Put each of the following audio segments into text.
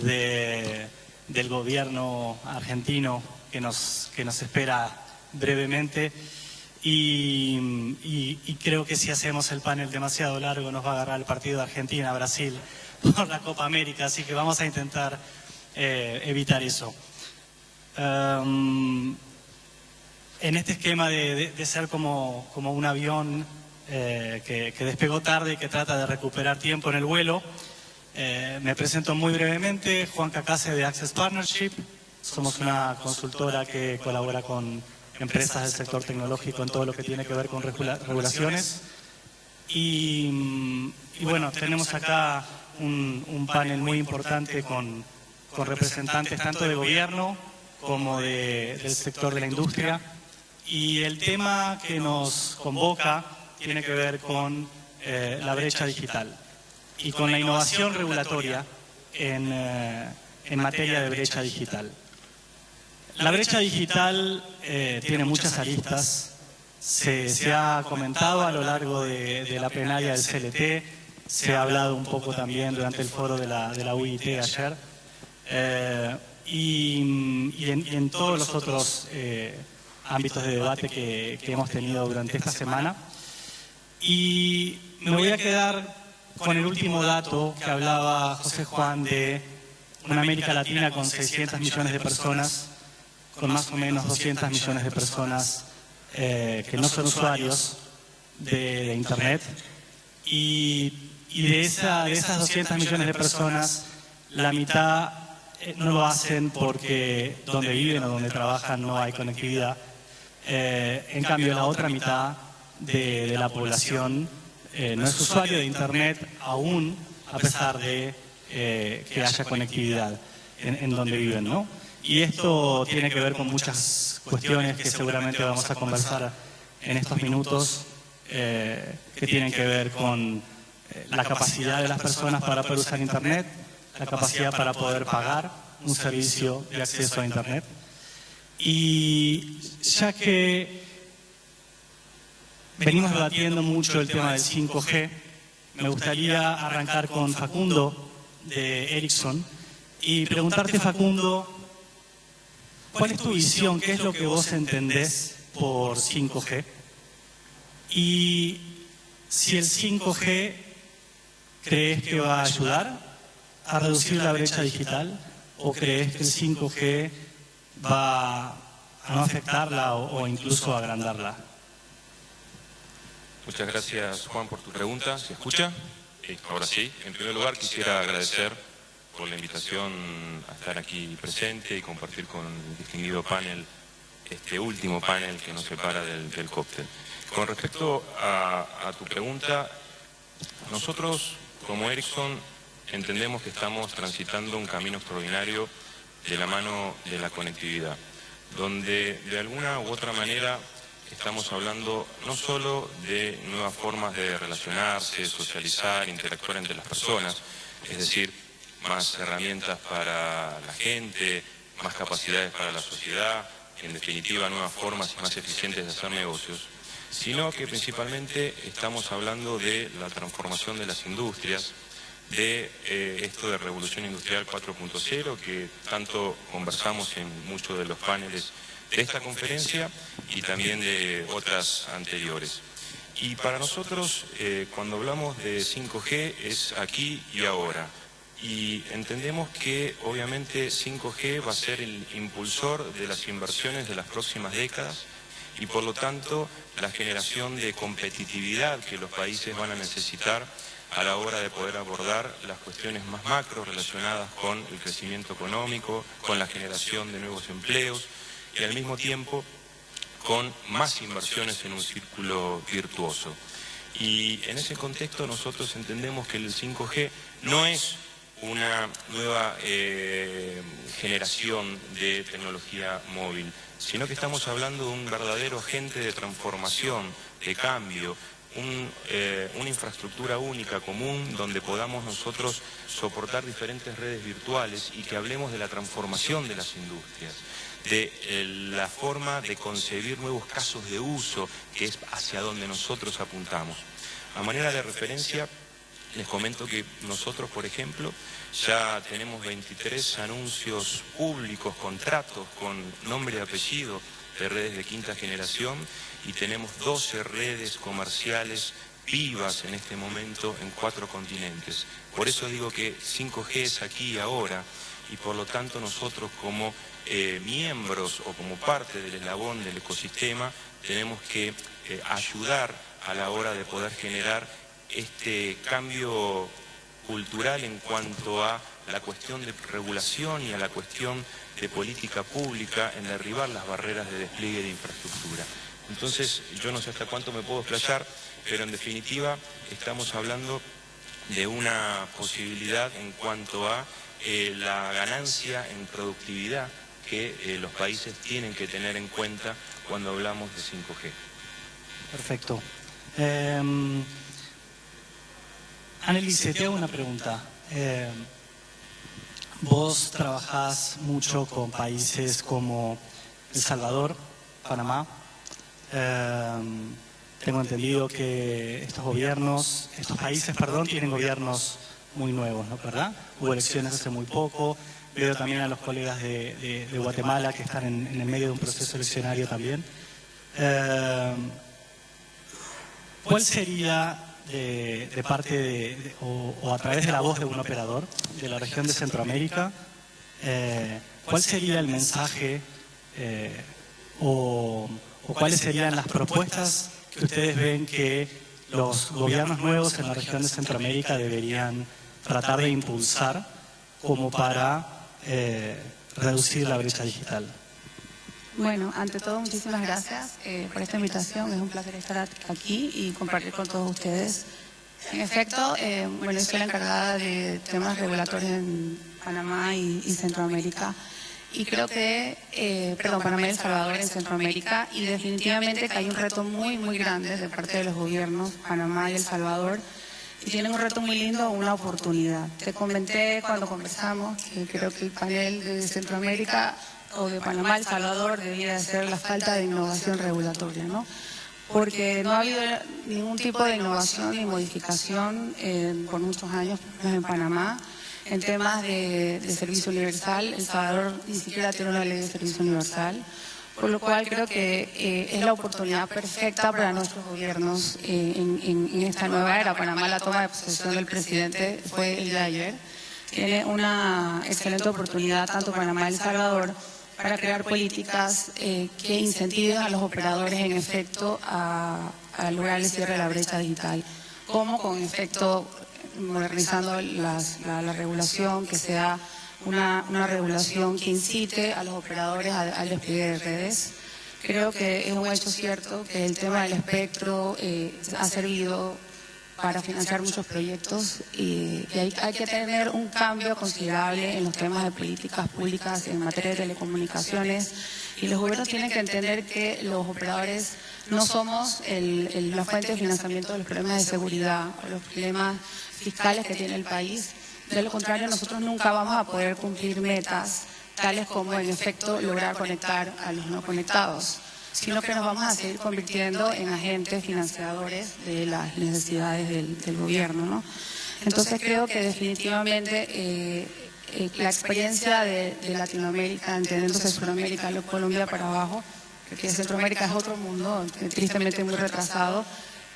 del gobierno argentino que nos espera brevemente. Y creo que si hacemos el panel demasiado largo nos va a agarrar el partido de Argentina-Brasil por la Copa América, así que vamos a intentar evitar eso. En este esquema de ser como un avión que despegó tarde y que trata de recuperar tiempo en el vuelo, me presento muy brevemente. Juan Cacase de Access Partnership. Somos una consultora que colabora con empresas del sector tecnológico en todo lo que tiene que ver con regulaciones. Y bueno, tenemos acá un panel muy importante con representantes tanto de gobierno como del sector de la industria. Y el tema que nos convoca tiene que ver con la brecha digital y con la innovación regulatoria en materia de brecha digital. La brecha digital tiene muchas aristas. Se ha comentado a lo largo de la plenaria del CLT, se ha hablado un poco también durante el foro de la UIT ayer, y en todos los otros ámbitos de debate que hemos tenido durante esta semana. Y me voy a quedar con el último dato que hablaba José Juan de una América Latina con 600 millones de personas, con más o menos 200 millones de personas que no son usuarios de Internet. Y de esas 200 millones de personas, la mitad no lo hacen porque donde viven o donde trabajan no hay conectividad. En cambio, la otra mitad de la población no es usuario de Internet aún, a pesar de que haya conectividad en donde viven, ¿no? Y esto tiene que ver con muchas cuestiones que seguramente vamos a conversar en estos minutos, que tienen que ver con la capacidad de las personas para poder usar Internet, la capacidad para poder pagar un servicio de acceso a Internet. Y ya que venimos debatiendo mucho el tema del 5G, me gustaría arrancar con Facundo de Ericsson y preguntarte, Facundo, ¿cuál es tu visión? ¿Qué es lo que vos entendés por 5G? Y si el 5G crees que va a ayudar a reducir la brecha digital, o crees que el 5G va a no afectarla o incluso a agrandarla. Muchas gracias, Juan, por tu pregunta. ¿Se escucha? Ahora sí. En primer lugar, quisiera agradecer por la invitación a estar aquí presente y compartir con el distinguido panel, este último panel que nos separa del cóctel. Con respecto a tu pregunta, nosotros como Ericsson entendemos que estamos transitando un camino extraordinario de la mano de la conectividad, donde de alguna u otra manera estamos hablando no solo de nuevas formas de relacionarse, socializar, interactuar entre las personas, es decir, más herramientas para la gente, más capacidades para la sociedad, en definitiva nuevas formas y más eficientes de hacer negocios, sino que principalmente estamos hablando de la transformación de las industrias, de esto de Revolución Industrial 4.0, que tanto conversamos en muchos de los paneles de esta conferencia y también de otras anteriores. Y para nosotros, cuando hablamos de 5G, es aquí y ahora. Y entendemos que obviamente 5G va a ser el impulsor de las inversiones de las próximas décadas y por lo tanto la generación de competitividad que los países van a necesitar a la hora de poder abordar las cuestiones más macro relacionadas con el crecimiento económico, con la generación de nuevos empleos y al mismo tiempo con más inversiones en un círculo virtuoso. Y en ese contexto nosotros entendemos que el 5G no es una nueva generación de tecnología móvil, sino que estamos hablando de un verdadero agente de transformación, de cambio, una infraestructura única, común, donde podamos nosotros soportar diferentes redes virtuales y que hablemos de la transformación de las industrias, de la forma de concebir nuevos casos de uso, que es hacia donde nosotros apuntamos. A manera de referencia, Les comento que nosotros, por ejemplo, ya tenemos 23 anuncios públicos, contratos con nombre y apellido de redes de quinta generación y tenemos 12 redes comerciales vivas en este momento en 4 continentes. Por eso digo que 5G es aquí y ahora y por lo tanto nosotros como miembros o como parte del eslabón del ecosistema tenemos que ayudar a la hora de poder generar este cambio cultural en cuanto a la cuestión de regulación y a la cuestión de política pública en derribar las barreras de despliegue de infraestructura. Entonces, yo no sé hasta cuánto me puedo explayar, pero en definitiva estamos hablando de una posibilidad en cuanto a la ganancia en productividad que los países tienen que tener en cuenta cuando hablamos de 5G. Perfecto. Annelise, te hago una pregunta. Vos trabajás mucho con países como El Salvador, Panamá. Tengo entendido que estos países, tienen gobiernos muy nuevos, ¿no? ¿Verdad? Hubo elecciones hace muy poco. Veo también a los colegas de Guatemala que están en el medio de un proceso eleccionario también. ¿Cuál sería de parte o a través de la voz de un operador de la región de Centroamérica, cuál sería el mensaje o cuáles serían las propuestas que ustedes ven que los gobiernos nuevos en la región de Centroamérica deberían tratar de impulsar como para reducir la brecha digital? Bueno, ante todo, muchísimas gracias por esta invitación. Es un placer estar aquí y compartir con todos ustedes. En efecto, bueno, soy la encargada de temas regulatorios en Panamá y Centroamérica. Y creo que, Panamá y El Salvador en Centroamérica. Y definitivamente que hay un reto muy, muy grande de parte de los gobiernos, Panamá y El Salvador. Y tienen un reto muy lindo, una oportunidad. Te comenté cuando conversamos que creo que el panel de Centroamérica o de Panamá, El Salvador, debía ser la falta de innovación regulatoria, ¿no? Porque no ha habido ningún tipo de innovación ni modificación por muchos años en Panamá en temas de servicio universal. El Salvador ni siquiera tiene una ley de servicio universal, por lo cual creo que es la oportunidad perfecta para nuestros gobiernos en esta nueva era. Panamá, la toma de posesión del presidente fue el día de ayer. Tiene una excelente oportunidad, tanto Panamá y El Salvador, para crear políticas que incentiven a los operadores en efecto a lograr el cierre de la brecha digital, como con efecto modernizando la regulación, que sea una regulación que incite a los operadores al despliegue de redes. Creo que es un hecho cierto que el tema del espectro ha servido para financiar muchos proyectos y hay que tener un cambio considerable en los temas de políticas públicas en materia de telecomunicaciones y los gobiernos tienen que entender que los operadores no somos la fuente de financiamiento de los problemas de seguridad o los problemas fiscales que tiene el país. De lo contrario, nosotros nunca vamos a poder cumplir metas tales como en efecto lograr conectar a los no conectados, sino que nos vamos a seguir convirtiendo en agentes financiadores de las necesidades del gobierno, ¿no? Entonces creo que definitivamente la experiencia de Latinoamérica, entendiéndose Sudamérica, Colombia para abajo, porque Centroamérica es otro mundo, tristemente muy retrasado,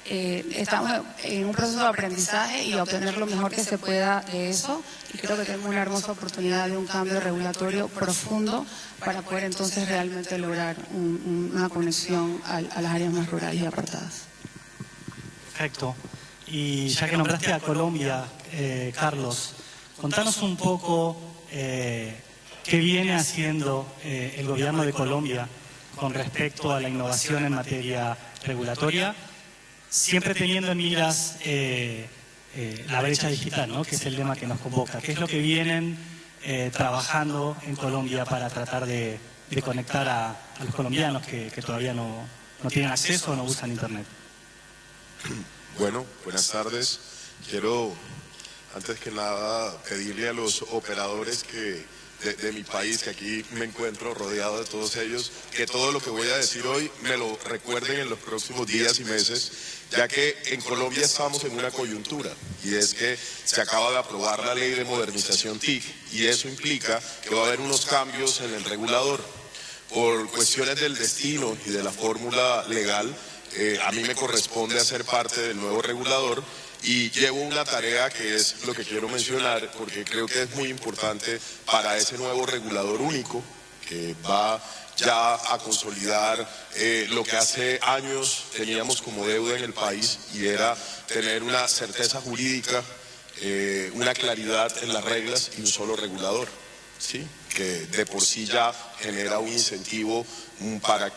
estamos en un proceso de aprendizaje y obtener lo mejor que se pueda de eso, y creo que tenemos una hermosa oportunidad de un cambio regulatorio profundo para poder entonces realmente lograr una conexión a las áreas más rurales y apartadas. Perfecto. Y ya que nombraste a Colombia, Carlos, contanos un poco qué viene haciendo el gobierno de Colombia con respecto a la innovación en materia regulatoria, siempre teniendo en miras la brecha digital, ¿no? Que es el lema que nos convoca. ¿Qué es lo que vienen trabajando en Colombia para tratar de conectar a los colombianos que todavía no tienen acceso o no usan Internet? Bueno, buenas tardes. Quiero antes que nada pedirle a los operadores de mi país, que aquí me encuentro rodeado de todos ellos, que todo lo que voy a decir hoy me lo recuerden en los próximos días y meses, ya que en Colombia estamos en una coyuntura, y es que se acaba de aprobar la ley de modernización TIC, y eso implica que va a haber unos cambios en el regulador. Por cuestiones del destino y de la fórmula legal, a mí me corresponde hacer parte del nuevo regulador, y llevo una tarea que es lo que quiero mencionar, porque creo que es muy importante para ese nuevo regulador único que va ya a consolidar lo que hace años teníamos como deuda en el país, y era tener una certeza jurídica, una claridad en las reglas y un solo regulador, ¿sí? Que de por sí ya genera un incentivo para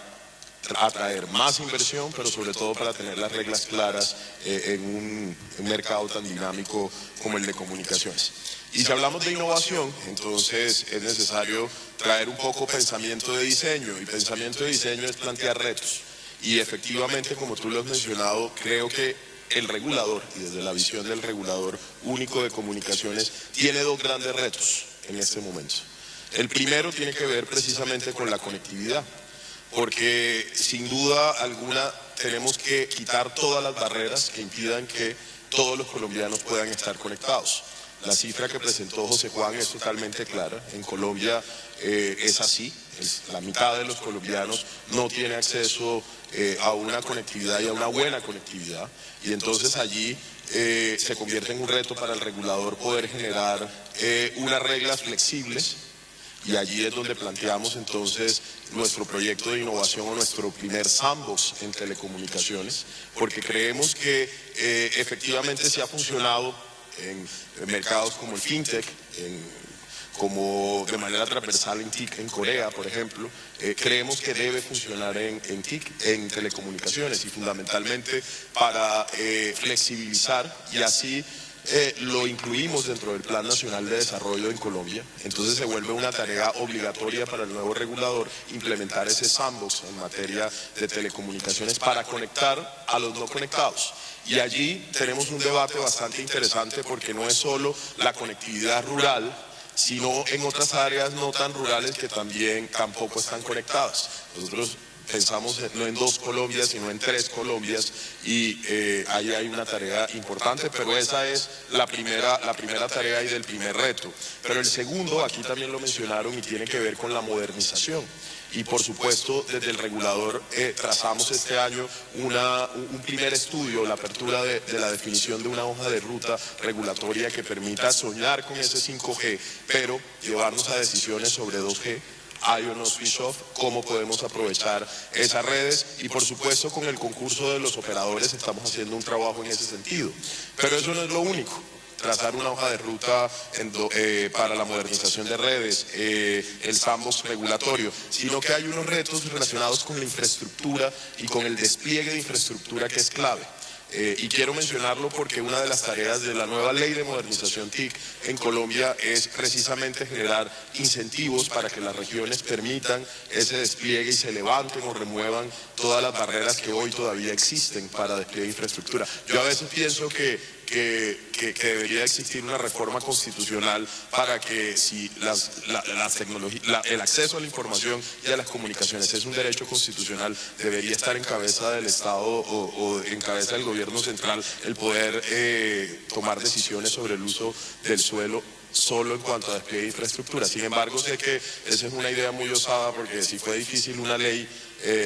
atraer más inversión, pero sobre todo para tener las reglas claras en un mercado tan dinámico como el de comunicaciones. Y si hablamos de innovación, entonces es necesario traer un poco pensamiento de diseño, y pensamiento de diseño es plantear retos. Y efectivamente, como tú lo has mencionado, creo que el regulador, y desde la visión del regulador único de comunicaciones, tiene dos grandes retos en este momento. El primero tiene que ver precisamente con la conectividad, porque sin duda alguna tenemos que quitar todas las barreras que impidan que todos los colombianos puedan estar conectados. La cifra que presentó José Juan es totalmente clara. En Colombia es así, la mitad de los colombianos no tiene acceso a una conectividad y a una buena conectividad, y entonces allí se convierte en un reto para el regulador poder generar unas reglas flexibles. Y allí es donde planteamos entonces nuestro proyecto de innovación, o nuestro primer sandbox en telecomunicaciones, porque creemos que efectivamente sí ha funcionado en mercados como el fintech, como de manera transversal en TIC en Corea, por ejemplo. Creemos que debe funcionar en TIC, en telecomunicaciones, y fundamentalmente para flexibilizar, y así lo incluimos dentro del Plan Nacional de Desarrollo en Colombia. Entonces se vuelve una tarea obligatoria para el nuevo regulador implementar ese sandbox en materia de telecomunicaciones para conectar a los no conectados. Y allí tenemos un debate bastante interesante, porque no es solo la conectividad rural, sino en otras áreas no tan rurales que tampoco están conectadas. Nosotros pensamos no en 2 Colombias, sino en 3 Colombias, y ahí hay una tarea importante, pero esa es la primera tarea y del primer reto. Pero el segundo, aquí también lo mencionaron, y tiene que ver con la modernización. Y por supuesto, desde el regulador trazamos este año un primer estudio, la apertura de la definición de una hoja de ruta regulatoria que permita soñar con ese 5G, pero llevarnos a decisiones sobre 2G, ION o switch off, cómo podemos aprovechar esas redes, y por supuesto con el concurso de los operadores estamos haciendo un trabajo en ese sentido. Pero eso no es lo único. Trazar una hoja de ruta para la modernización de redes, el sandbox regulatorio, sino que hay unos retos relacionados con la infraestructura y con el despliegue de infraestructura, que es clave. Y quiero mencionarlo porque una de las tareas de la nueva ley de modernización TIC en Colombia es precisamente generar incentivos para que las regiones permitan ese despliegue y se levanten o remuevan todas las barreras que hoy todavía existen para despliegue de infraestructura. Yo a veces pienso que debería existir una reforma constitucional para que, si el acceso a la información y a las comunicaciones es un derecho constitucional, debería estar en cabeza del Estado o en cabeza del gobierno central el poder tomar decisiones sobre el uso del suelo solo en cuanto a despliegue de infraestructura. Sin embargo, sé que esa es una idea muy osada, porque si fue difícil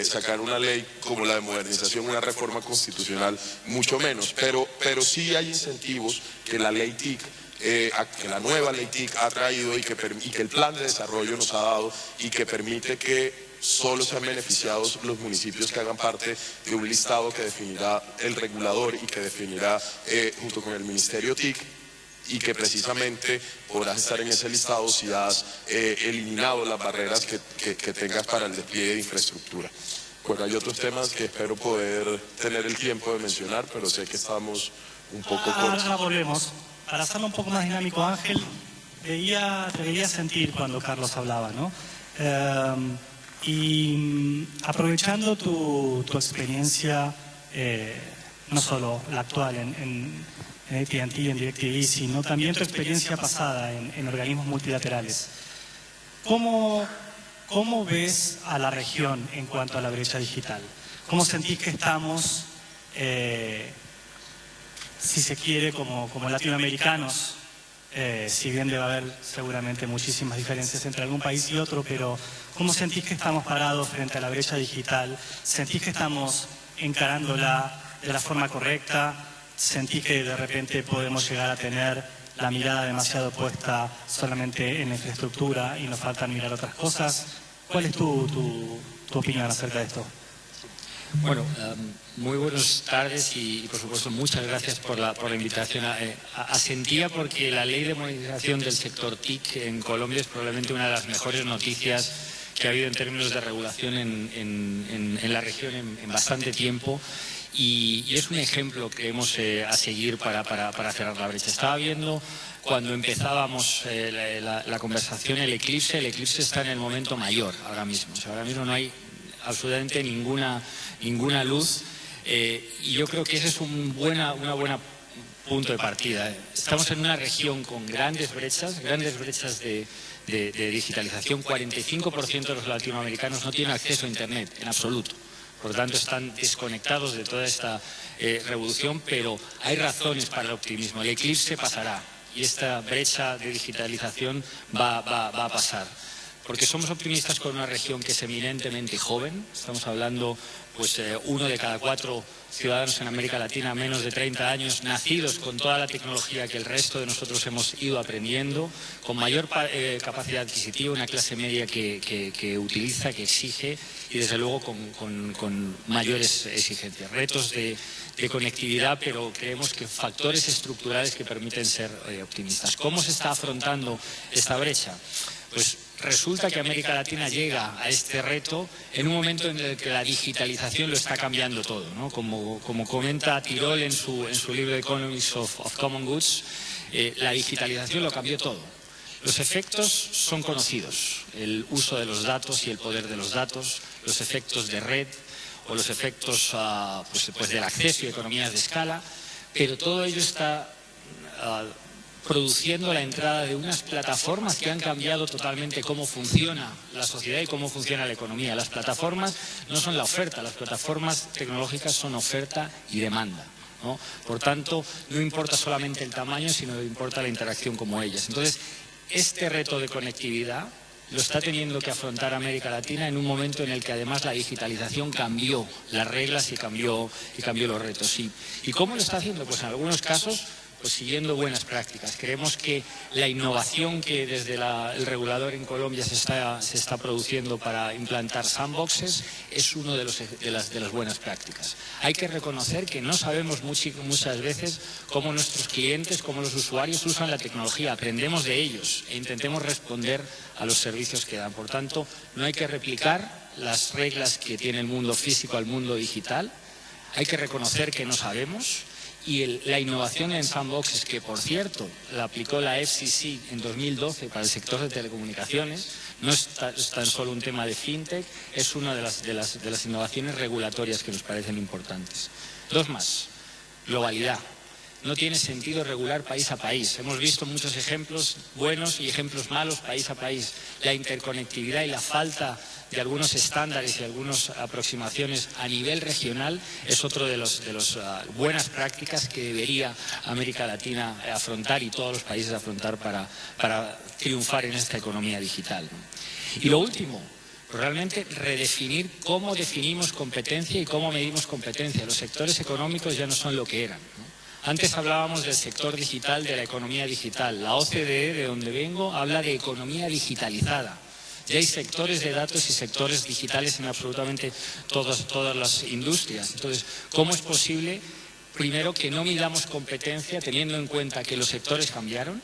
sacar una ley como la de modernización, una reforma constitucional, mucho menos. Pero sí hay incentivos que la ley TIC, que la nueva ley TIC ha traído, y que el plan de desarrollo nos ha dado, y que permite que solo sean beneficiados los municipios que hagan parte de un listado que definirá el regulador y que definirá junto con el Ministerio TIC, y que precisamente podrás estar en ese listado si has eliminado las barreras que tengas para el despliegue de infraestructura. Bueno, hay otros temas que espero poder tener el tiempo de mencionar, pero sé que estamos un poco cortos. Ahora volvemos. Para hacerlo un poco más dinámico, Ángel, te veía sentir cuando Carlos hablaba, ¿no? Y aprovechando tu experiencia, no solo la actual en en AT&T y en DirecTV, sino también tu experiencia pasada en organismos multilaterales. ¿Cómo ves a la región en cuanto a la brecha digital? ¿Cómo sentís que estamos, si se quiere, como latinoamericanos? Si bien debe haber seguramente muchísimas diferencias entre algún país y otro, pero ¿cómo sentís que estamos parados frente a la brecha digital? ¿Sentís que estamos encarándola de la forma correcta? ¿Sentís que de repente podemos llegar a tener la mirada demasiado puesta solamente en la infraestructura y nos falta mirar otras cosas? ¿Cuál es tu opinión acerca de esto? Bueno, muy buenas tardes y por supuesto muchas gracias por la invitación. Asentía porque la ley de modernización del sector TIC en Colombia es probablemente una de las mejores noticias que ha habido en términos de regulación en la región en bastante tiempo. Y es un ejemplo que hemos a seguir para cerrar la brecha. Estaba viendo cuando empezábamos la conversación el eclipse está en el momento mayor ahora mismo. O sea, ahora mismo no hay absolutamente ninguna luz y yo creo que ese es una buena punto de partida. Estamos en una región con grandes brechas de digitalización. 45% de los latinoamericanos no tienen acceso a Internet en absoluto. Por lo tanto, están desconectados de toda esta revolución, pero hay razones para el optimismo. El eclipse pasará y esta brecha de digitalización va a pasar. Porque somos optimistas con una región que es eminentemente joven. Estamos hablando, pues, 1 de cada 4 ciudadanos en América Latina, menos de 30 años, nacidos con toda la tecnología que el resto de nosotros hemos ido aprendiendo, con mayor capacidad adquisitiva, una clase media que utiliza, que exige y desde luego con mayores exigencias. Retos de conectividad, pero creemos que factores estructurales que permiten ser optimistas. ¿Cómo se está afrontando esta brecha? Pues resulta que América Latina llega a este reto en un momento en el que la digitalización lo está cambiando todo, ¿no? Como comenta Tirol en su libro Economics of Common Goods, la digitalización lo cambió todo. Los efectos son conocidos, el uso de los datos y el poder de los datos, los efectos de red o los efectos pues del acceso y economías de escala, pero todo ello está produciendo la entrada de unas plataformas que han cambiado totalmente cómo funciona la sociedad y cómo funciona la economía. Las plataformas no son la oferta, las plataformas tecnológicas son oferta y demanda, ¿no? Por tanto, no importa solamente el tamaño, sino importa la interacción como ellas. Entonces, este reto de conectividad lo está teniendo que afrontar América Latina en un momento en el que además la digitalización cambió las reglas y cambió los retos. ¿Y cómo lo está haciendo? Pues en algunos casos, pues siguiendo buenas prácticas. Creemos que la innovación que desde el regulador en Colombia se está produciendo para implantar sandboxes es uno de las buenas prácticas. Hay que reconocer que no sabemos muchas veces cómo nuestros clientes, cómo los usuarios usan la tecnología. Aprendemos de ellos e intentemos responder a los servicios que dan. Por tanto, no hay que replicar las reglas que tiene el mundo físico al mundo digital. Hay que reconocer que no sabemos. Y la innovación en sandboxes, que por cierto la aplicó la FCC en 2012 para el sector de telecomunicaciones, no es tan solo un tema de fintech, es una de las innovaciones regulatorias que nos parecen importantes. Dos más, globalidad. No tiene sentido regular país a país. Hemos visto muchos ejemplos buenos y ejemplos malos país a país. La interconectividad y la falta de algunos estándares y algunas aproximaciones a nivel regional es otro de las buenas prácticas que debería América Latina afrontar y todos los países afrontar para triunfar en esta economía digital, ¿no? Y lo último, realmente redefinir cómo definimos competencia y cómo medimos competencia. Los sectores económicos ya no son lo que eran, ¿no? Antes hablábamos del sector digital, de la economía digital. La OCDE, de donde vengo, habla de economía digitalizada. Ya hay sectores de datos y sectores digitales en absolutamente todas las industrias. Entonces, ¿cómo es posible, primero, que no midamos competencia teniendo en cuenta que los sectores cambiaron?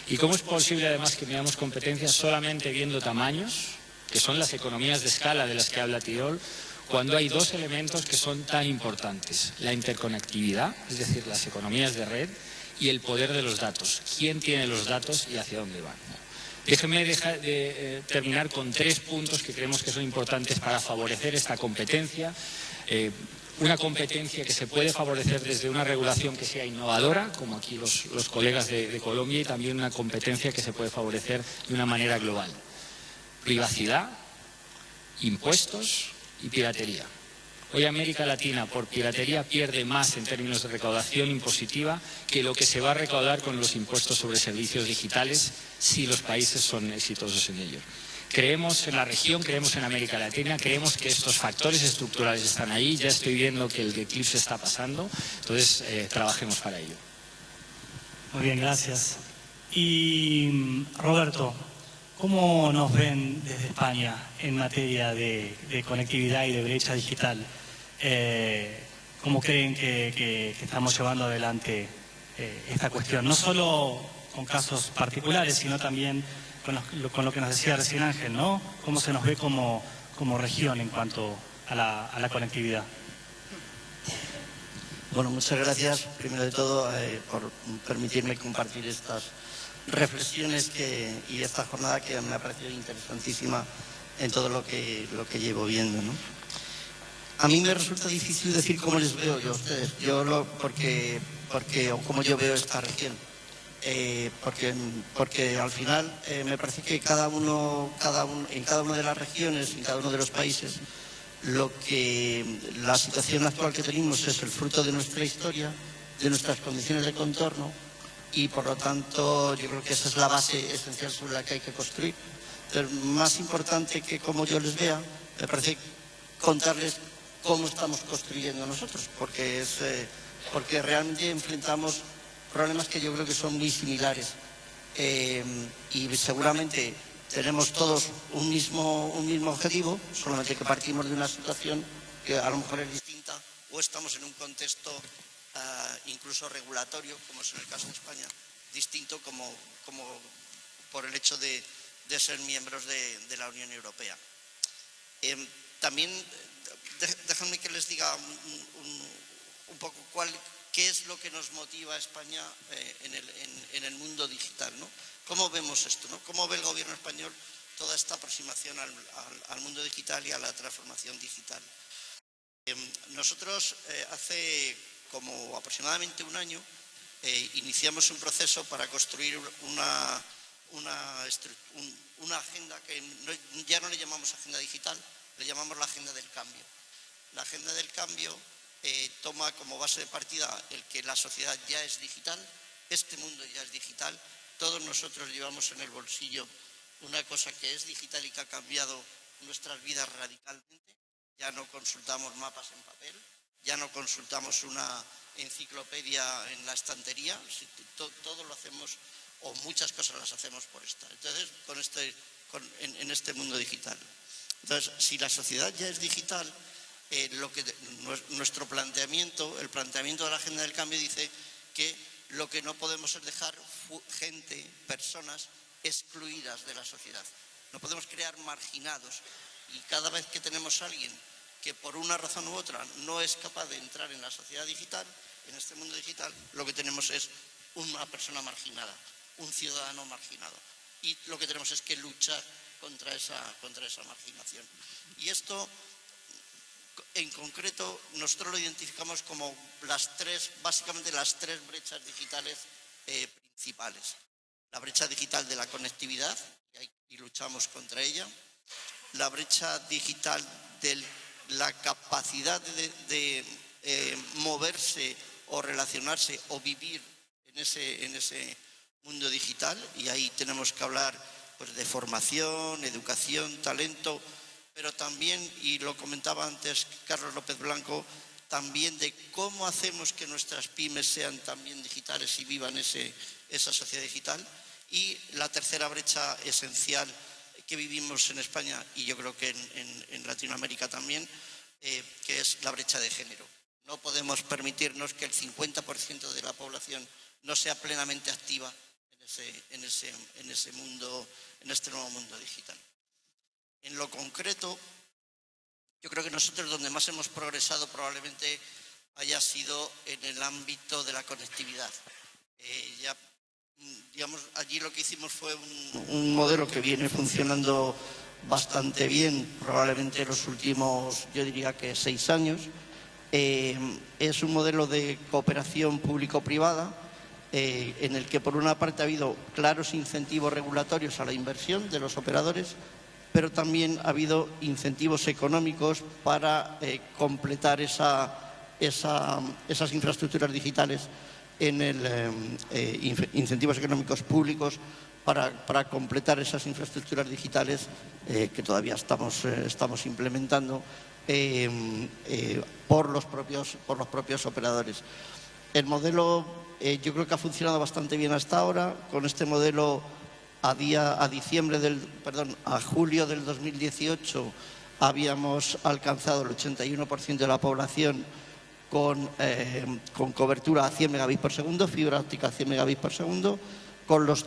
¿Y cómo es posible, además, que midamos competencia solamente viendo tamaños, que son las economías de escala de las que habla Tirol, cuando hay dos elementos que son tan importantes? La interconectividad, es decir, las economías de red, y el poder de los datos. ¿Quién tiene los datos y hacia dónde van? Déjenme terminar con 3 puntos que creemos que son importantes para favorecer esta competencia. una competencia que se puede favorecer desde una regulación que sea innovadora, como aquí los colegas de Colombia, y también una competencia que se puede favorecer de una manera global. Privacidad, impuestos y piratería. Hoy América Latina por piratería pierde más en términos de recaudación impositiva que lo que se va a recaudar con los impuestos sobre servicios digitales si los países son exitosos en ello. Creemos en la región, creemos en América Latina, creemos que estos factores estructurales están ahí, ya estoy viendo que el eclipse está pasando, entonces trabajemos para ello. Muy bien, gracias. Y Roberto, ¿cómo nos ven desde España en materia de conectividad y de brecha digital? ¿Cómo creen que estamos llevando adelante esta cuestión? No solo con casos particulares, sino también con lo que nos decía recién Ángel, ¿no? ¿Cómo se nos ve como región en cuanto a la conectividad? Bueno, muchas gracias, primero de todo, por permitirme compartir estas reflexiones y esta jornada que me ha parecido interesantísima en todo lo que llevo viendo, ¿no? A mí me resulta difícil decir cómo les veo yo a ustedes, o cómo yo veo esta región. Porque al final me parece que en cada una de las regiones, en cada uno de los países, la situación actual que tenemos es el fruto de nuestra historia, de nuestras condiciones de contorno, y por lo tanto yo creo que esa es la base esencial sobre la que hay que construir. Pero más importante que cómo yo les vea, me parece contarles cómo estamos construyendo nosotros, porque realmente enfrentamos problemas que yo creo que son muy similares, y seguramente tenemos todos un mismo objetivo, solamente que partimos de una situación que a lo mejor es distinta, o estamos en un contexto incluso regulatorio, como es en el caso de España, distinto como por el hecho de ser miembros de la Unión Europea. También déjenme que les diga un poco qué es lo que nos motiva a España en el mundo digital, ¿no? ¿Cómo vemos esto, ¿no? ¿Cómo ve el gobierno español toda esta aproximación al mundo digital y a la transformación digital? Nosotros hace como aproximadamente un año iniciamos un proceso para construir una agenda que ya no le llamamos agenda digital, le llamamos la agenda del cambio. La agenda del cambio toma como base de partida el que la sociedad ya es digital, este mundo ya es digital, todos nosotros llevamos en el bolsillo una cosa que es digital y que ha cambiado nuestras vidas radicalmente. Ya no consultamos mapas en papel, ya no consultamos una enciclopedia en la estantería, todo lo hacemos, o muchas cosas las hacemos por estar. Entonces, en este mundo digital. Entonces, si la sociedad ya es digital, nuestro planteamiento, el planteamiento de la agenda del cambio dice que lo que no podemos es dejar personas excluidas de la sociedad. No podemos crear marginados, y cada vez que tenemos a alguien que por una razón u otra no es capaz de entrar en la sociedad digital, en este mundo digital, lo que tenemos es una persona marginada, un ciudadano marginado. Y lo que tenemos es que luchar contra esa marginación. Y en concreto, nosotros lo identificamos como básicamente las tres brechas digitales principales. La brecha digital de la conectividad, y luchamos contra ella. La brecha digital de la capacidad de moverse o relacionarse o vivir en ese mundo digital, y ahí tenemos que hablar pues, de formación, educación, talento, pero también, y lo comentaba antes Carlos López Blanco, también de cómo hacemos que nuestras pymes sean también digitales y vivan esa sociedad digital. Y la tercera brecha esencial que vivimos en España, y yo creo que en Latinoamérica también, que es la brecha de género. No podemos permitirnos que el 50% de la población no sea plenamente activa en ese mundo, en este nuevo mundo digital. En lo concreto, yo creo que nosotros donde más hemos progresado probablemente haya sido en el ámbito de la conectividad. Digamos, allí lo que hicimos fue un modelo que viene funcionando bastante bien, probablemente los últimos, yo diría que 6 años, Es un modelo de cooperación público-privada en el que por una parte ha habido claros incentivos regulatorios a la inversión de los operadores, pero también ha habido incentivos económicos para completar esas infraestructuras digitales incentivos económicos públicos para completar esas infraestructuras digitales que todavía estamos implementando por los propios operadores. El modelo yo creo que ha funcionado bastante bien hasta ahora. Con este modelo a julio del 2018 habíamos alcanzado el 81% de la población con cobertura a 100 megabits por segundo, fibra óptica a 100 megabits por segundo. Con los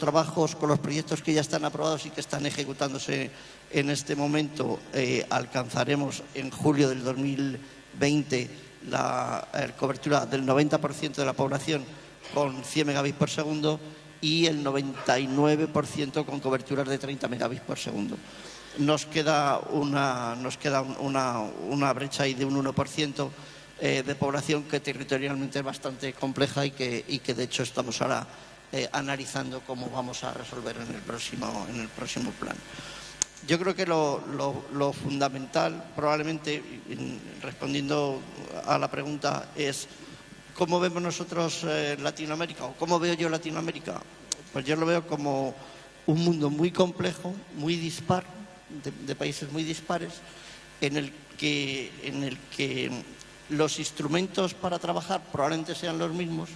proyectos que ya están aprobados y que están ejecutándose en este momento, alcanzaremos en julio del 2020 la cobertura del 90% de la población con 100 megabits por segundo y el 99% con coberturas de 30 megabits por segundo. Nos queda una brecha ahí de un 1% de población que territorialmente es bastante compleja y que de hecho estamos ahora analizando cómo vamos a resolver en el próximo plan. Yo creo que lo fundamental, probablemente, respondiendo a la pregunta, es ¿cómo vemos nosotros Latinoamérica o cómo veo yo Latinoamérica? Pues yo lo veo como un mundo muy complejo, muy dispar, de países muy dispares, en el que los instrumentos para trabajar probablemente sean los mismos,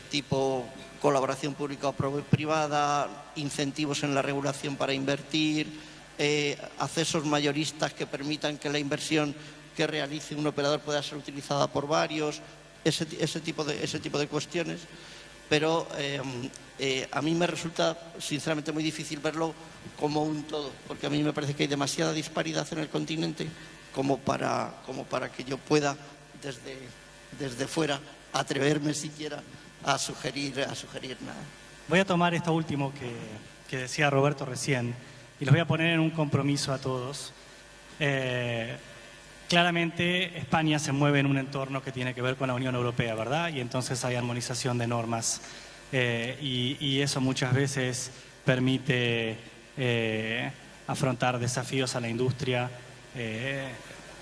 tipo colaboración público-privada, incentivos en la regulación para invertir, accesos mayoristas que permitan que la inversión que realice un operador pueda ser utilizada por varios, ese tipo de cuestiones. Pero a mí me resulta sinceramente muy difícil verlo como un todo, porque a mí me parece que hay demasiada disparidad en el continente como para que yo pueda desde fuera atreverme siquiera a sugerir nada. Voy a tomar esto último que decía Roberto recién y los voy a poner en un compromiso a todos. Claramente España se mueve en un entorno que tiene que ver con la Unión Europea, ¿verdad? Y entonces hay armonización de normas y eso muchas veces permite afrontar desafíos a la industria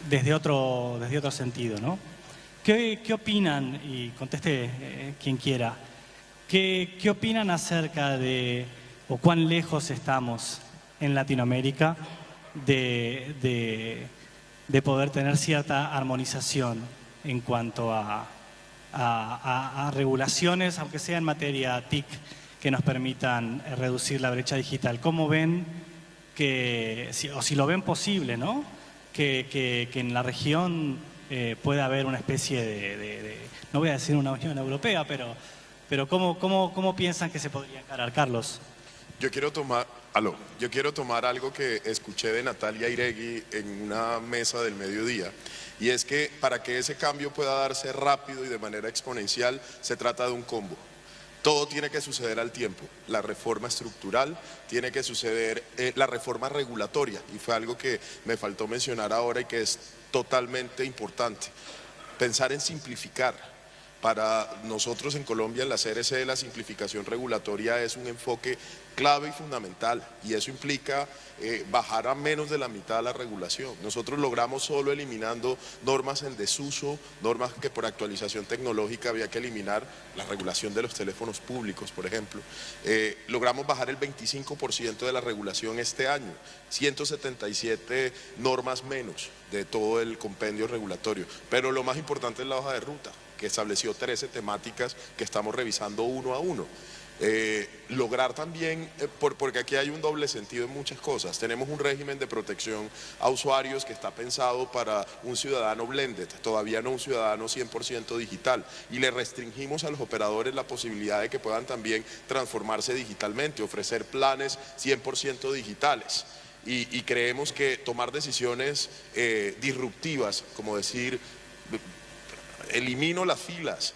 desde otro sentido, ¿no? ¿Qué opinan? Y conteste quien quiera. ¿Qué opinan acerca de o cuán lejos estamos en Latinoamérica de poder tener cierta armonización en cuanto a regulaciones, aunque sea en materia TIC, que nos permitan reducir la brecha digital? ¿Cómo ven o si lo ven posible, ¿no? Que en la región pueda haber una especie de no voy a decir una Unión Europea, pero ¿cómo piensan que se podría encarar, Carlos? Yo quiero tomar algo que escuché de Natalia Iregui en una mesa del mediodía, y es que para que ese cambio pueda darse rápido y de manera exponencial, se trata de un combo. Todo tiene que suceder al tiempo. La reforma estructural, tiene que suceder la reforma regulatoria, y fue algo que me faltó mencionar ahora y que es totalmente importante. Pensar en simplificar. Para nosotros en Colombia, en la CRC, la simplificación regulatoria es un enfoque clave y fundamental, y eso implica bajar a menos de la mitad la regulación. Nosotros logramos solo eliminando normas en desuso, normas que por actualización tecnológica había que eliminar, la regulación de los teléfonos públicos, por ejemplo. Logramos bajar el 25% de la regulación este año, 177 normas menos de todo el compendio regulatorio. Pero lo más importante es la hoja de ruta, que estableció 13 temáticas que estamos revisando uno a uno. Lograr también, porque aquí hay un doble sentido en muchas cosas. Tenemos un régimen de protección a usuarios que está pensado para un ciudadano blended, todavía no un ciudadano 100% digital, y le restringimos a los operadores la posibilidad de que puedan también transformarse digitalmente, ofrecer planes 100% digitales. Y creemos que tomar decisiones disruptivas, como decir, elimino las filas,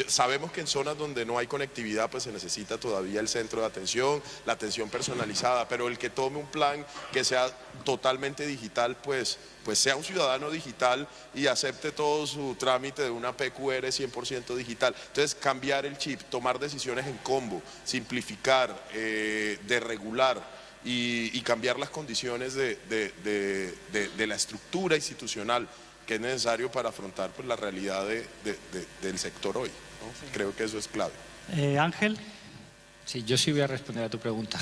Sabemos que en zonas donde no hay conectividad pues se necesita todavía el centro de atención, la atención personalizada, pero el que tome un plan que sea totalmente digital pues sea un ciudadano digital y acepte todo su trámite de una PQR 100% digital. Entonces cambiar el chip, tomar decisiones en combo, simplificar, desregular y cambiar las condiciones de la estructura institucional que es necesario para afrontar pues, la realidad del sector hoy, ¿no? Sí. Creo que eso es clave. Ángel. Sí, yo sí voy a responder a tu pregunta.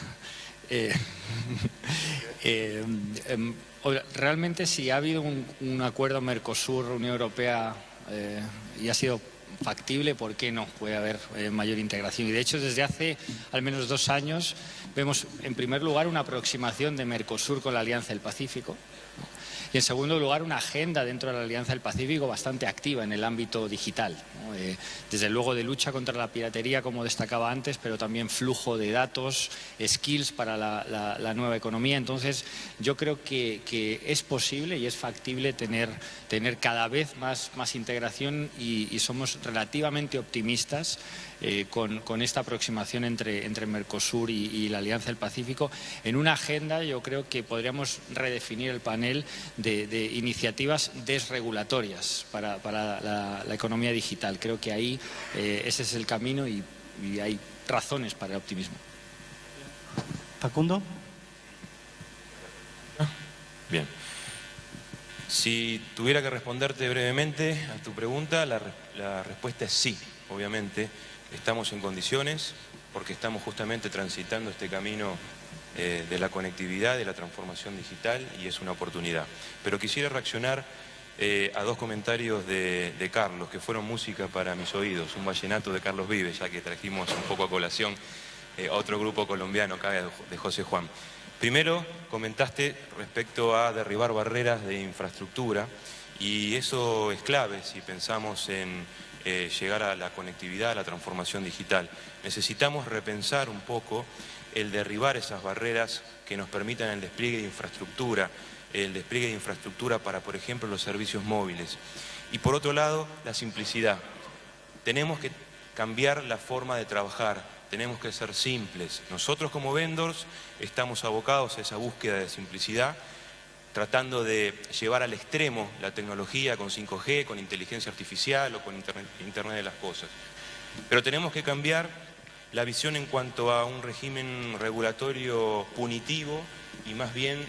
Realmente si ha habido un acuerdo Mercosur-Unión Europea y ha sido factible, ¿por qué no? Puede haber mayor integración. Y de hecho desde hace al menos 2 años vemos en primer lugar una aproximación de Mercosur con la Alianza del Pacífico. Y en segundo lugar, una agenda dentro de la Alianza del Pacífico bastante activa en el ámbito digital, ¿no? Desde luego de lucha contra la piratería, como destacaba antes, pero también flujo de datos, skills para la nueva economía. Entonces, yo creo que es posible y es factible tener cada vez más integración y somos relativamente optimistas con esta aproximación entre Mercosur y la Alianza del Pacífico. En una agenda yo creo que podríamos redefinir el panel de iniciativas desregulatorias para la economía digital. Creo que ahí ese es el camino y hay razones para el optimismo. Facundo. Bien. Si tuviera que responderte brevemente a tu pregunta, la respuesta es sí, obviamente. Estamos en condiciones porque estamos justamente transitando este camino de la conectividad, de la transformación digital y es una oportunidad. Pero quisiera reaccionar a 2 comentarios de Carlos, que fueron música para mis oídos, un vallenato de Carlos Vives, ya que trajimos un poco a colación a otro grupo colombiano acá de José Juan. Primero, comentaste respecto a derribar barreras de infraestructura y eso es clave si pensamos en llegar a la conectividad, a la transformación digital. Necesitamos repensar un poco el derribar esas barreras que nos permitan el despliegue de infraestructura, para, por ejemplo, los servicios móviles. Y por otro lado, la simplicidad. Tenemos que cambiar la forma de trabajar, tenemos que ser simples. Nosotros como vendors estamos abocados a esa búsqueda de simplicidad, tratando de llevar al extremo la tecnología con 5G, con inteligencia artificial o con Internet de las cosas. Pero tenemos que cambiar la visión en cuanto a un régimen regulatorio punitivo y más bien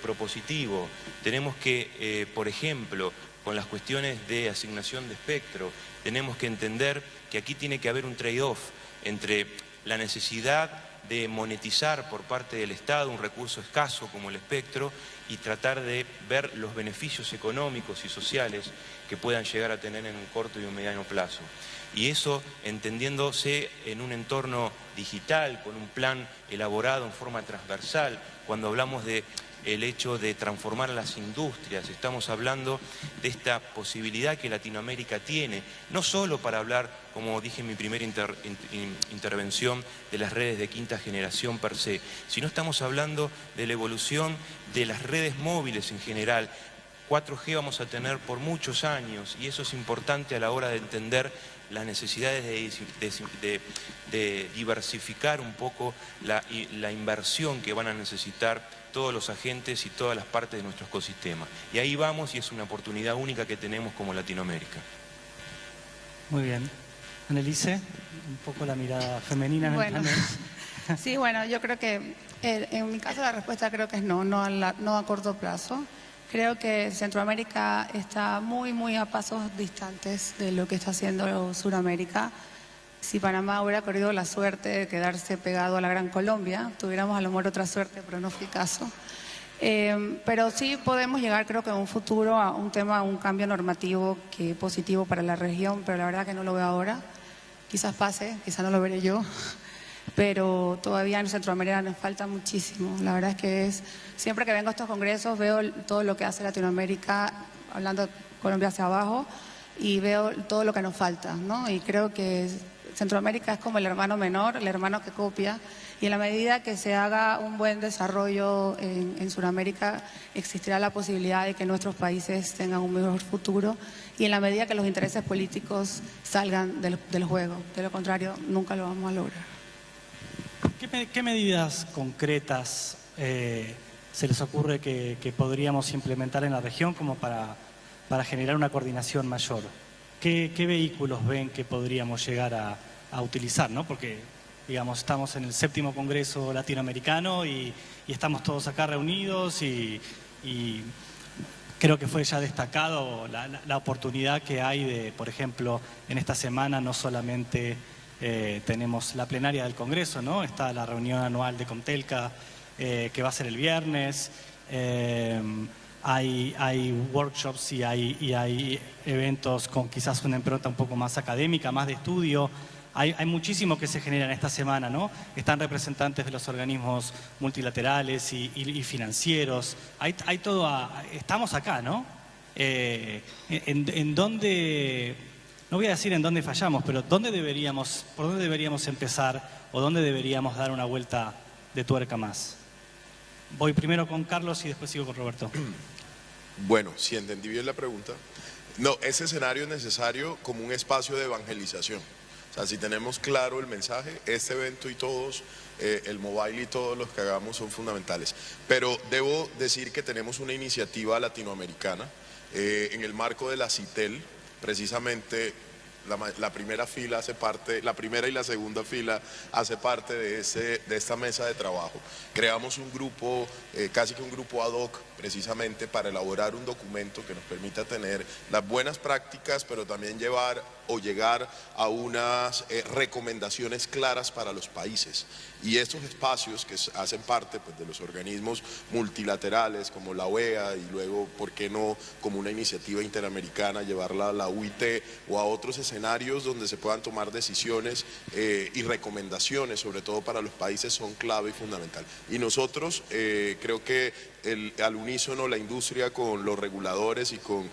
propositivo. Tenemos que, por ejemplo, con las cuestiones de asignación de espectro, tenemos que entender que aquí tiene que haber un trade-off entre la necesidad de monetizar por parte del Estado un recurso escaso como el espectro y tratar de ver los beneficios económicos y sociales que puedan llegar a tener en un corto y un mediano plazo. Y eso entendiéndose en un entorno digital, con un plan elaborado en forma transversal. Cuando hablamos de el hecho de transformar las industrias, estamos hablando de esta posibilidad que Latinoamérica tiene, no solo para hablar, como dije en mi primera intervención, de las redes de quinta generación per se, sino estamos hablando de la evolución de las redes móviles en general. 4G vamos a tener por muchos años y eso es importante a la hora de entender las necesidades de diversificar un poco la inversión que van a necesitar todos los agentes y todas las partes de nuestro ecosistema. Y ahí vamos y es una oportunidad única que tenemos como Latinoamérica. Muy bien. Annelise, un poco la mirada femenina en el panel. Sí, bueno, yo creo que en mi caso la respuesta creo que es no a corto plazo. Creo que Centroamérica está muy a pasos distantes de lo que está haciendo Sudamérica. Si Panamá hubiera corrido la suerte de quedarse pegado a la Gran Colombia, tuviéramos a lo mejor otra suerte, pero no fue el caso. Pero sí podemos llegar, creo que en un futuro, a un cambio normativo que es positivo para la región, pero la verdad que no lo veo ahora. Quizás pase, quizás no lo veré yo, pero todavía en Centroamérica nos falta muchísimo. La verdad es que siempre que vengo a estos congresos veo todo lo que hace Latinoamérica, hablando de Colombia hacia abajo, y veo todo lo que nos falta, ¿no? Y creo que Centroamérica es como el hermano menor, el hermano que copia, y en la medida que se haga un buen desarrollo en Sudamérica, existirá la posibilidad de que nuestros países tengan un mejor futuro, y en la medida que los intereses políticos salgan del juego. De lo contrario, nunca lo vamos a lograr. ¿Qué medidas concretas se les ocurre que podríamos implementar en la región como para generar una coordinación mayor? ¿Qué vehículos ven que podríamos llegar a utilizar, ¿no? Porque, digamos, estamos en el 7º Congreso Latinoamericano y estamos todos acá reunidos y creo que fue ya destacado la oportunidad que hay de, por ejemplo, en esta semana no solamente tenemos la plenaria del Congreso, ¿no? Está la reunión anual de Comtelca, que va a ser el viernes. Hay workshops y hay eventos con quizás una impronta un poco más académica, más de estudio. Hay muchísimo que se genera en esta semana, ¿no? Están representantes de los organismos multilaterales y financieros. Hay todo, estamos acá, ¿no? ¿En dónde, no voy a decir en dónde fallamos, pero por dónde deberíamos empezar o dónde deberíamos dar una vuelta de tuerca más? Voy primero con Carlos y después sigo con Roberto. Bueno, si entendí bien la pregunta. No, ese escenario es necesario como un espacio de evangelización. O sea, si tenemos claro el mensaje, este evento y todos, el mobile y todos los que hagamos son fundamentales. Pero debo decir que tenemos una iniciativa latinoamericana en el marco de la CITEL, precisamente. La primera fila hace parte, la primera y la segunda fila hace parte de esta mesa de trabajo. Creamos un grupo, casi que un grupo ad hoc, precisamente para elaborar un documento que nos permita tener las buenas prácticas, pero también llegar a unas recomendaciones claras para los países. Y estos espacios que hacen parte pues, de los organismos multilaterales como la OEA y luego, ¿por qué no?, como una iniciativa interamericana, llevarla a la UIT o a otros escenarios donde se puedan tomar decisiones y recomendaciones, sobre todo para los países, son clave y fundamental. Y nosotros creo que al unísono la industria con los reguladores y con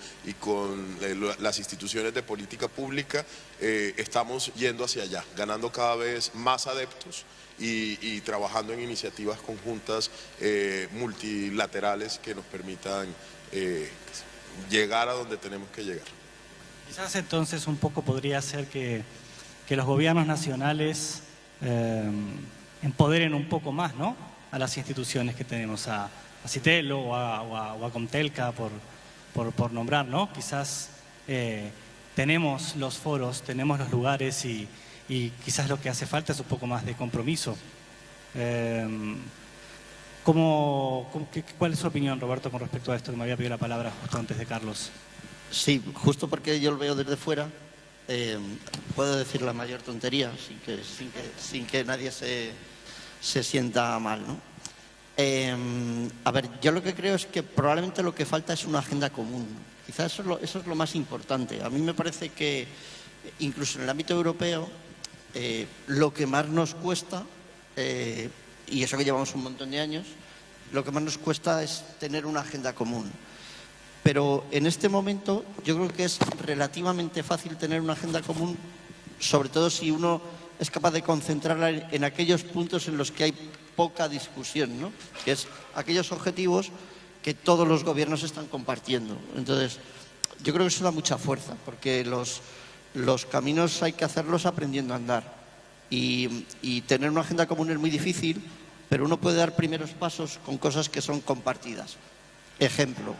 las instituciones de política pública estamos yendo hacia allá, ganando cada vez más adeptos y trabajando en iniciativas conjuntas multilaterales que nos permitan llegar a donde tenemos que llegar. Quizás entonces un poco podría ser que los gobiernos nacionales empoderen un poco más, ¿no?, a las instituciones que tenemos, a CITEL o a Comtelca, por nombrar, ¿no? Quizás tenemos los foros, tenemos los lugares y quizás lo que hace falta es un poco más de compromiso. ¿Cuál es su opinión, Roberto, con respecto a esto que me había pedido la palabra justo antes de Carlos? Sí, justo porque yo lo veo desde fuera, puedo decir la mayor tontería sin que nadie se sienta mal, ¿no? A ver, yo lo que creo es que probablemente lo que falta es una agenda común. Quizás eso es lo más importante. A mí me parece que incluso en el ámbito europeo lo que más nos cuesta, y eso que llevamos un montón de años, lo que más nos cuesta es tener una agenda común. Pero en este momento yo creo que es relativamente fácil tener una agenda común, sobre todo si uno es capaz de concentrarla en aquellos puntos en los que hay poca discusión, ¿no? Que es aquellos objetivos que todos los gobiernos están compartiendo. Entonces, yo creo que eso da mucha fuerza, porque los caminos hay que hacerlos aprendiendo a andar. Y tener una agenda común es muy difícil, pero uno puede dar primeros pasos con cosas que son compartidas. Ejemplo,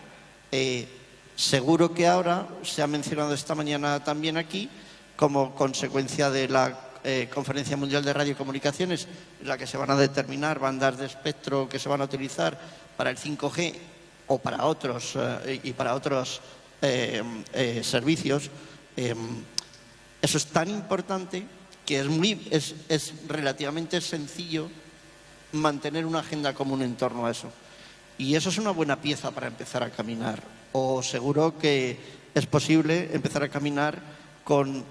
seguro que ahora, se ha mencionado esta mañana también aquí, como consecuencia de la Conferencia Mundial de Radiocomunicaciones, en la que se van a determinar bandas de espectro que se van a utilizar para el 5G o para otros servicios. Eso es tan importante que es relativamente sencillo mantener una agenda común en torno a eso. Y eso es una buena pieza para empezar a caminar. O seguro que es posible empezar a caminar con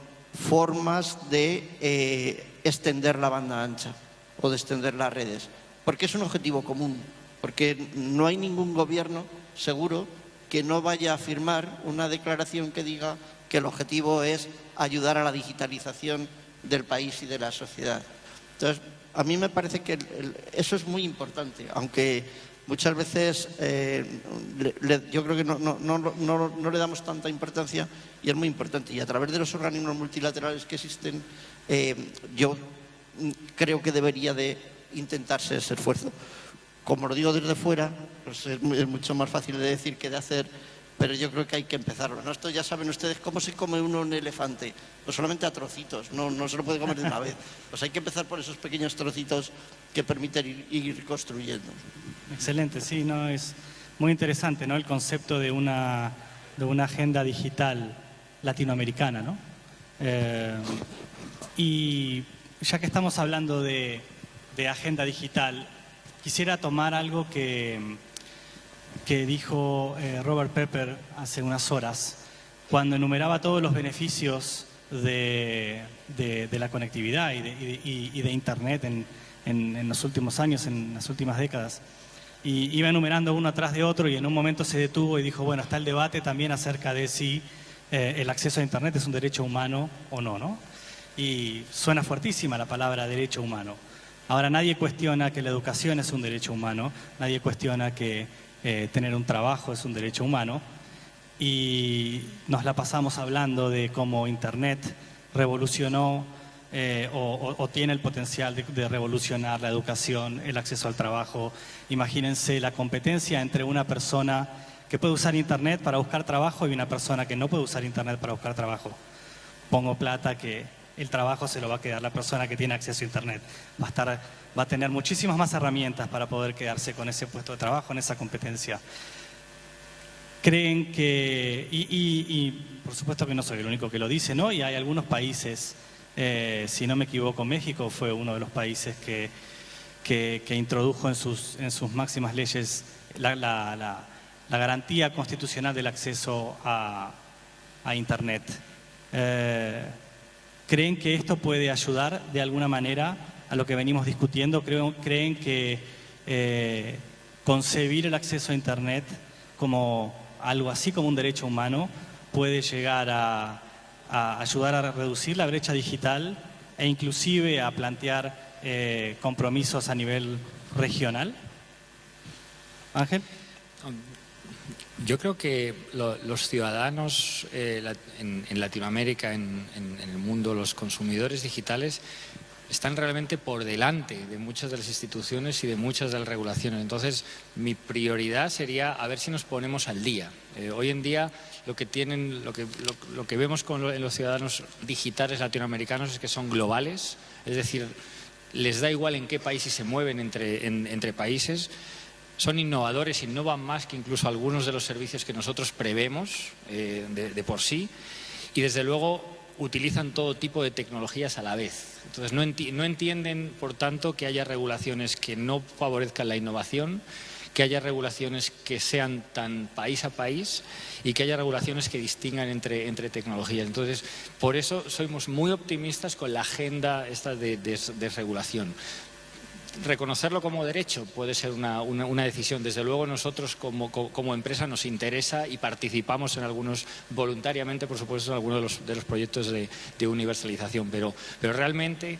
formas de extender la banda ancha o de extender las redes. Porque es un objetivo común. Porque no hay ningún gobierno, seguro, que no vaya a firmar una declaración que diga que el objetivo es ayudar a la digitalización del país y de la sociedad. Entonces, a mí me parece que eso es muy importante, aunque muchas veces yo creo que no le damos tanta importancia, y es muy importante. Y a través de los organismos multilaterales que existen, yo creo que debería de intentarse ese esfuerzo. Como lo digo desde fuera, pues es mucho más fácil de decir que de hacer, pero yo creo que hay que empezarlo. ¿No? Esto ya saben ustedes cómo se come uno un elefante, pues solamente a trocitos, no se lo puede comer de una vez. Pues hay que empezar por esos pequeños trocitos que permiten ir construyendo. Excelente, sí, no, es muy interesante, ¿no? El concepto de una agenda digital latinoamericana, ¿no? Y ya que estamos hablando de agenda digital, quisiera tomar algo que dijo Robert Pepper hace unas horas, cuando enumeraba todos los beneficios de la conectividad y de Internet en los últimos años, en las últimas décadas. Y iba enumerando uno atrás de otro y en un momento se detuvo y dijo, bueno, está el debate también acerca de si el acceso a Internet es un derecho humano o no, ¿no? Y suena fuertísima la palabra derecho humano. Ahora, nadie cuestiona que la educación es un derecho humano, nadie cuestiona que tener un trabajo es un derecho humano, y nos la pasamos hablando de cómo Internet revolucionó o tiene el potencial de revolucionar la educación, el acceso al trabajo. Imagínense la competencia entre una persona que puede usar Internet para buscar trabajo y una persona que no puede usar Internet para buscar trabajo. Pongo plata que el trabajo se lo va a quedar la persona que tiene acceso a Internet. Va a tener muchísimas más herramientas para poder quedarse con ese puesto de trabajo, en esa competencia. Creen que, y por supuesto que no soy el único que lo dice, ¿no? Y hay algunos países, si no me equivoco, México fue uno de los países que introdujo en sus máximas leyes la garantía constitucional del acceso a Internet. ¿Creen que esto puede ayudar de alguna manera a lo que venimos discutiendo? ¿Creen que concebir el acceso a Internet como algo así como un derecho humano puede llegar a ayudar a reducir la brecha digital e inclusive a plantear compromisos a nivel regional? Ángel. Yo creo que los ciudadanos en Latinoamérica, en el mundo, los consumidores digitales, están realmente por delante de muchas de las instituciones y de muchas de las regulaciones. Entonces, mi prioridad sería a ver si nos ponemos al día. Hoy en día lo que vemos en los ciudadanos digitales latinoamericanos es que son globales, es decir, les da igual en qué países se mueven entre países. Son innovadores, innovan más que incluso algunos de los servicios que nosotros prevemos de por sí, y desde luego utilizan todo tipo de tecnologías a la vez. Entonces no entienden, por tanto, que haya regulaciones que no favorezcan la innovación, que haya regulaciones que sean tan país a país y que haya regulaciones que distingan entre tecnologías. Entonces, por eso somos muy optimistas con la agenda esta de regulación. Reconocerlo como derecho puede ser una decisión. Desde luego nosotros como empresa nos interesa y participamos en algunos, voluntariamente por supuesto, en algunos de los proyectos de universalización, pero realmente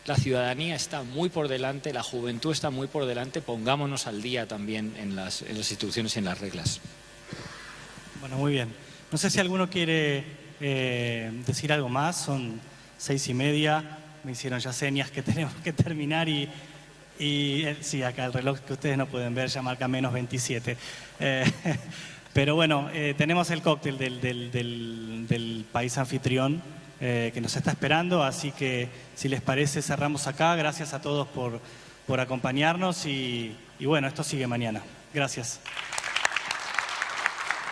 la ciudadanía está muy por delante, la juventud está muy por delante. Pongámonos al día también en las instituciones y en las reglas. Bueno, muy bien. No sé si alguno quiere decir algo más. Son 6:30. Me hicieron ya señas que tenemos que terminar y sí, acá el reloj que ustedes no pueden ver ya marca menos 27. Pero bueno, tenemos el cóctel del país anfitrión que nos está esperando, así que si les parece cerramos acá. Gracias a todos por acompañarnos y bueno, esto sigue mañana. Gracias.